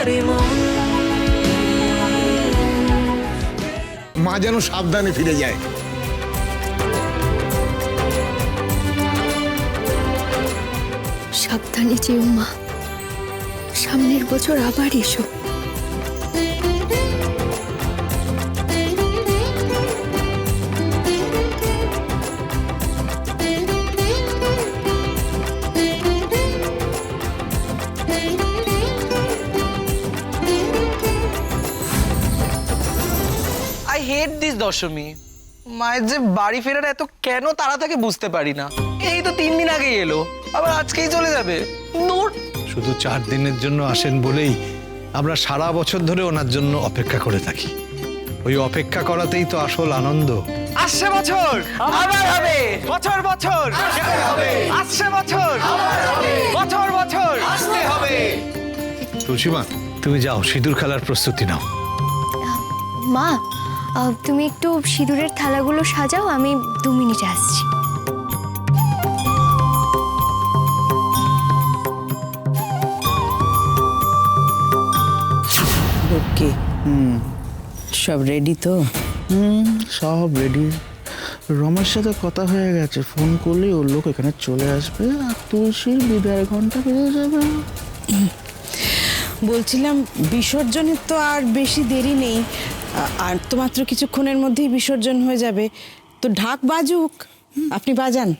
আমারই মন। মা যেন সাবধানে ফিরে যায়। সাবধানে যেও মা, সামনের বছর আবার এসো। I hate this Dashami. মায়ের যে বাড়ি ফেরার এত কেন তারা তাকে বুঝতে পারি না। এই তো 3 দিন আগেই এলো, আবার আজকেই চলে যাবে। দূর। শুধু 4 দিনের জন্য আসেন বলেই আমরা সারা বছর ধরে ওনার জন্য অপেক্ষা করে থাকি। ওই অপেক্ষা করাতেই তো আসল আনন্দ। আসছে বছর আবার হবে, বছর বছর হবে, আসছে বছর বছর বছর আসতে হবে। তুলসীমা, তুমি যাও সিঁদুর খেলার প্রস্তুতি নাও। মা, তুমি একটু সিঁদুরের থালাগুলো সাজাও, আমি 2 মিনিটে আসছি। ওকে, সব রেডি তো? সব রেডি। রমের সাথে কথা হয়ে গেছে, ফোন করলেই ওর লোক এখানে চলে আসবে আর তুলসীর বিদায় ঘন্টা বেজে যাবে। বলছিলাম বিসর্জনের তো আর বেশি দেরি নেই, আর তো মাত্র কিছুক্ষণের মধ্যেই বিসর্জন হয়ে যাবে। তো ঢাক বাজুক, আপনি বাজান।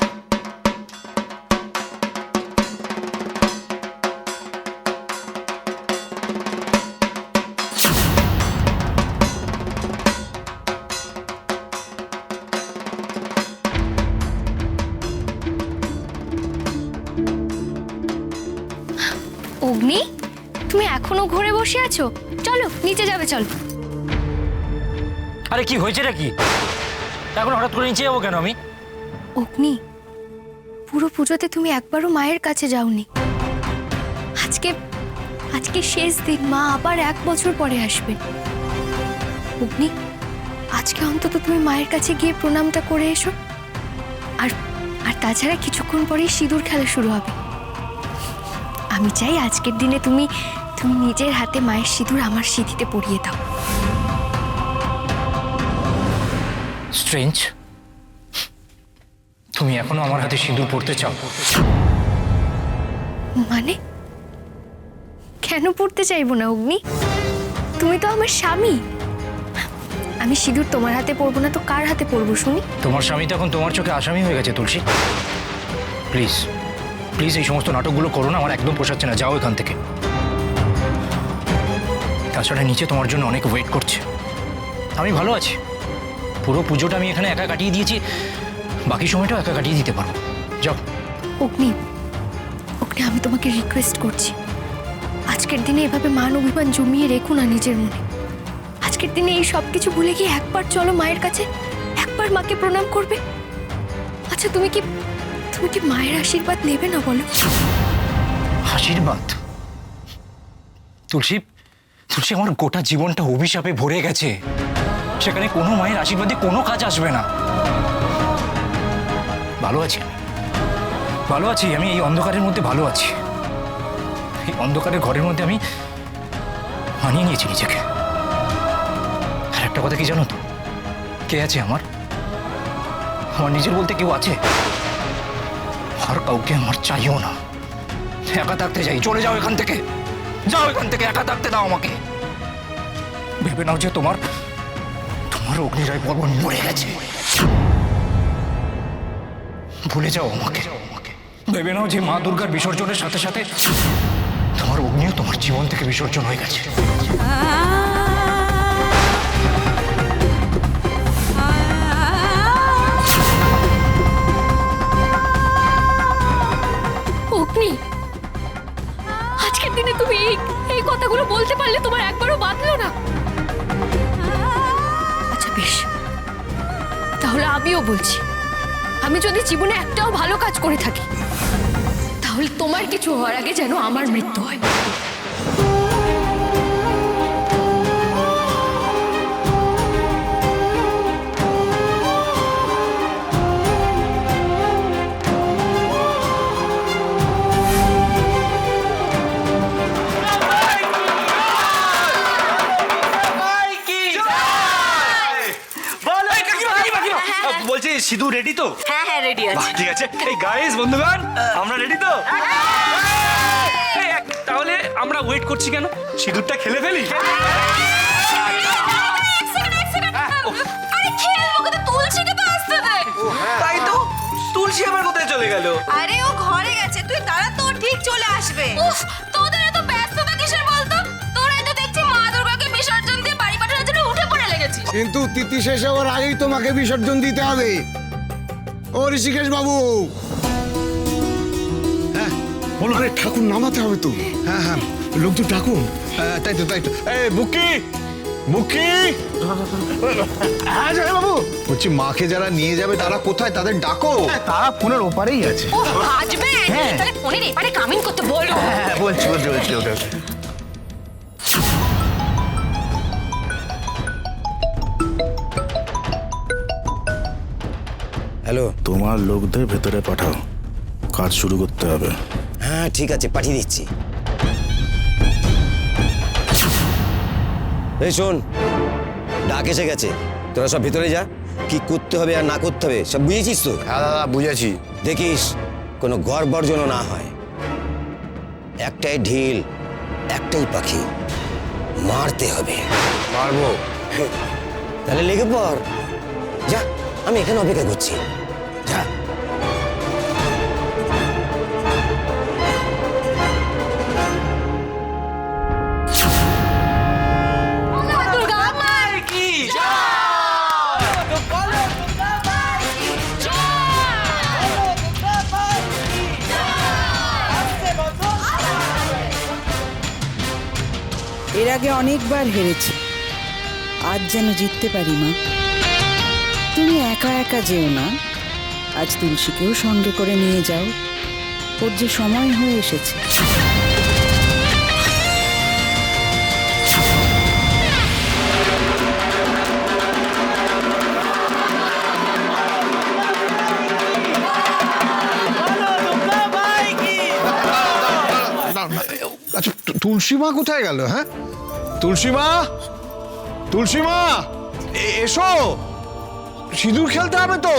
অগ্নি, তুমি এখনো ঘরে বসে আছো? চলো নিচে যাবে, চলো। আরে কি হয়েছে কি? এখন হঠাৎ করে নিচে যাবো কেন আমি? অগ্নি, পুরো পুজোতে তুমি একবারও মায়ের কাছে যাওনি। আজকে আজকে শেষ দিন, মা আবার 1 বছর পরে আসবেন। অগ্নি, আজকে অন্তত তুমি মায়ের কাছে গিয়ে প্রণামটা করে এসো। আর আর তাছাড়া কিছুক্ষণ পরেই সিঁদুর খেলা শুরু হবে। আমি চাই আজকের দিনে তুমি নিজের হাতে মায়ের সিঁদুর আমার সিঁথিতে পরিয়ে দাও। স্ট্রেঞ্জ, তুমি এখনো আমার হাতে সিঁদুর পড়তে চাও? মানে কেন পড়তে চাইবো না অগ্নি? তুমি তো আমার স্বামী। আমি সিঁদুর তোমার হাতে পরবো না তো কার হাতে পরবো শুনি? তোমার স্বামী তো এখন তোমার চোখে আসামি হয়ে গেছে তুলসী। প্লিজ প্লিজ এই সমস্ত নাটকগুলো করো না, আমার একদম পোষাচ্ছে না। যাও এখান থেকে। তাছাড়া নিচে তোমার জন্য অনেক ওয়েট করছে। আমি ভালো আছি, পুরো পুজোটা আমি এখানে একা কাটিয়ে দিয়েছি, বাকি সময়টাও একা কাটিয়ে দিতে পারবো। যাও। অগ্নি, অগ্নি, আমি তোমাকে রিকোয়েস্ট করছি, আজকের দিনে এভাবে মান অভিমান জমিয়ে রেখো না নিজের মনে। আজকের দিনে এই সব কিছু ভুলে গিয়ে একবার চলো মায়ের কাছে, একবার মাকে প্রণাম করবে। আচ্ছা তুমি কি মায়ের আশীর্বাদ নেবে না বলো? আশীর্বাদ? তুলসী, তুলসী, আমার গোটা জীবনটা অভিশাপে ভরে গেছে। সেখানে কোনো মায়ের আশীর্বাদে কোনো কাজ আসবে না। ভালো আছি, ভালো আছি আমি। এই অন্ধকারের মধ্যে ভালো আছি। এই অন্ধকারের ঘরের মধ্যে আমি মানিয়ে নিয়েছি নিজেকে। আর একটা কথা কি জানো তো? কে আছে আমার? আমার নিজের বলতে কেউ আছে? আর কাউকে আমার চাইও না। একা থাকতে চাই। চলে যাও এখান থেকে, যাও এখান থেকে, একা থাকতে দাও আমাকে। ভেবে নাও যে তোমার অগ্নিরায় বর্মন মরে গেছে। ভুলে যাও আমাকে। ভেবে নাও যে মা দুর্গার বিসর্জনের সাথে সাথে তোমার অগ্নিও তোমার জীবন থেকে বিসর্জন হয়ে গেছে। অগ্নি, আজকের দিনে তুমি এই কথাগুলো বলতে পারলে তোমার একবারও বাঁধলো না? আচ্ছা বেশ, তাহলে আমিও বলছি, আমি যদি জীবনে একটাও ভালো কাজ করে থাকি তাহলে তোমার কিছু হওয়ার আগে যেন আমার মৃত্যু হয়। সিঁদুর রেডি তো? হ্যাঁ হ্যাঁ রেডি বাহ, আছে। ঠিক আছে। এই গাইস, বন্ধুগণ, আমরা রেডি তো? এই, তাহলে আমরা ওয়েট করছি কেন? সিঁদুরটা খেলে ফেলি। আরে খেলবো কিন্তু তুলসীকে তো আসতে দে। তাই তো, তুলসী আবার কোথায় চলে গেল? আরে ও ঘরে গেছে, তুই দাঁড়া, তো ঠিক চলে আসবে। উফ, তোদের এত ব্যস্ততা কিসের বলতো? তোরাই তো দেখছি মা দুর্গাকে বিসর্জন দিয়ে বাড়ি পাঠানোর জন্য উঠে পড়ে লেগেছিস। কিন্তু তিথি শেষ হওয়ার আগেই তোমাকে বিসর্জন দিতে হবে। ও ঋষিকেশ বাবু, হ্যাঁ আরে ঠাকুর নামাতে হবে তো। হ্যাঁ হ্যাঁ, লোকজন ডাকুন। তাই তো তাই তো। এই বুকি, বুকি, হ্যাঁ জয় বাবু, বলছি মাকে যারা নিয়ে যাবে তারা কোথায়, তাদের ডাকো। তারা ফোনের ওপারেই আছে। ও আসবে, তাহলে ফোনের এপারে কামিং করতে বলো। হ্যাঁ বলছি ওকে। হ্যালো, তোমার লোকদের ভেতরে পাঠাও, কাজ শুরু করতে হবে। হ্যাঁ ঠিক আছে, পাঠিয়ে দিচ্ছি। এই শোন, ডাক এসে গেছে, তোরা সব ভেতরে যা। কি করতে হবে আর না করতে হবে সব বুঝেছিস তো? হ্যাঁ দাদা, বুঝেছি। দেখিস কোনো গড়বড় যেন না হয়। একটাই ঢিল, একটাই পাখি, মারতে হবে। পারবো। তাহলে লেগে পড়। যা, আমি এখানে অপেক্ষা করছি। যা। দুর্গা মার কি? এর আগে অনেকবার হেরেছি, আজ যেন জিততে পারি মা। তুমি একা একা যেও না, আজ তুলসীকেও সঙ্গে করে নিয়ে যাও, ওর যে সময় হয়ে এসেছে। আচ্ছা, তুলসী মা কোথায় গেল? হ্যাঁ, তুলসী মা, তুলসী মা, এসো, সিঁদুর খেলতে হবে তো।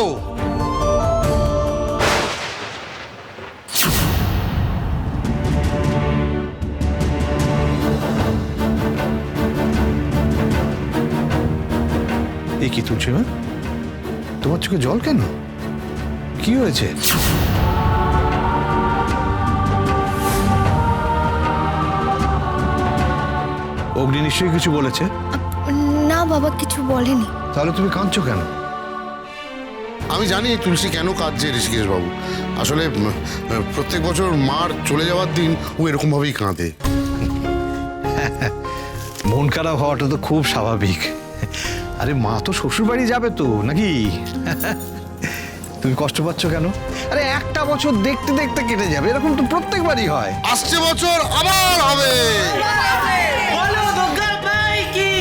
এ কি তুলসী মা, তোমার চোখে জল কেন? কি হয়েছে? অগ্নি নিশ্চয়ই কিছু বলেছে। না বাবা, কিছু বলেনি। তাহলে তুমি কাঁদছো কেন? আমি জানি তুলসী কেন কাঁদছে ঋষিকেশ বাবু। আসলে প্রত্যেক বছর মার চলে যাওয়ার দিন ও এরকম ভাবেই কাঁদে। মন খারাপ হওয়াটা তো খুব স্বাভাবিক। আরে মা তো শ্বশুর বাড়ি যাবে তো নাকি? তুমি কষ্ট পাচ্ছ কেন? আরে একটা বছর দেখতে দেখতে কেটে যাবে, এরকম তো প্রত্যেকবারই হয়। আসছে বছর আবার হবে। বলো দুর্গা মাই কি?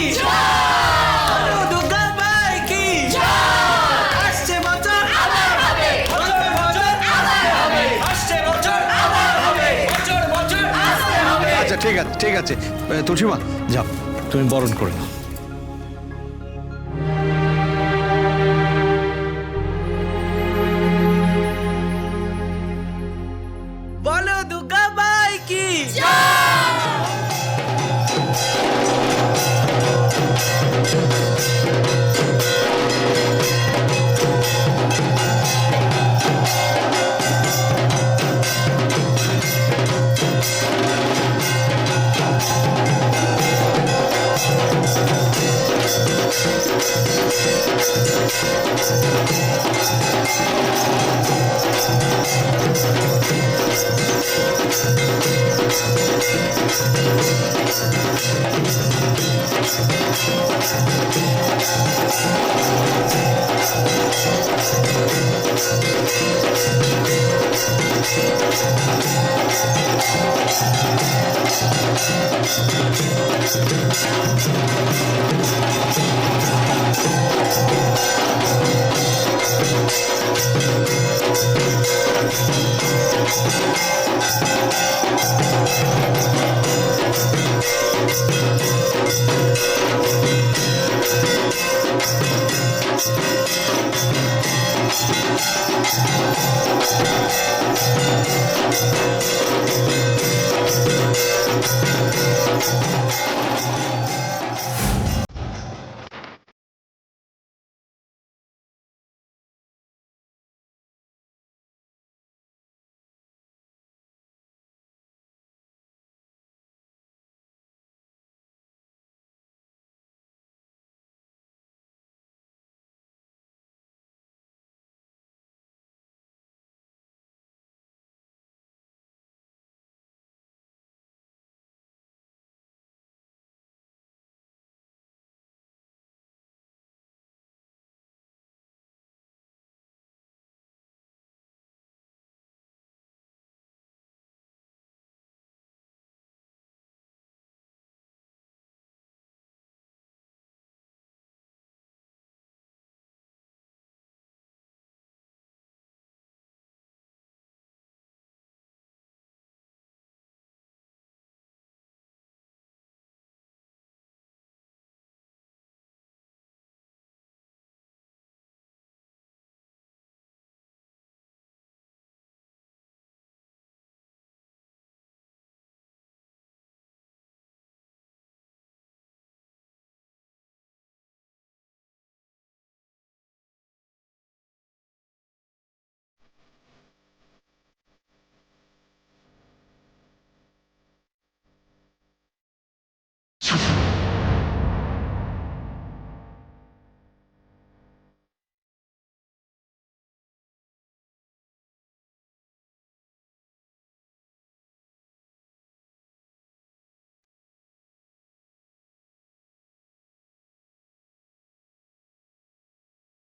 বলো দুর্গা মাই কি? আসছে বছর আবার হবে। আসছে বছর আবার হবে। আসছে বছর আবার হবে। বছর বছর আবার হবে। আচ্ছা ঠিক আছে ঠিক আছে, তুলসী মা যাও, তুমি বরণ করে নাও। বলো দুর্গা মাই কি?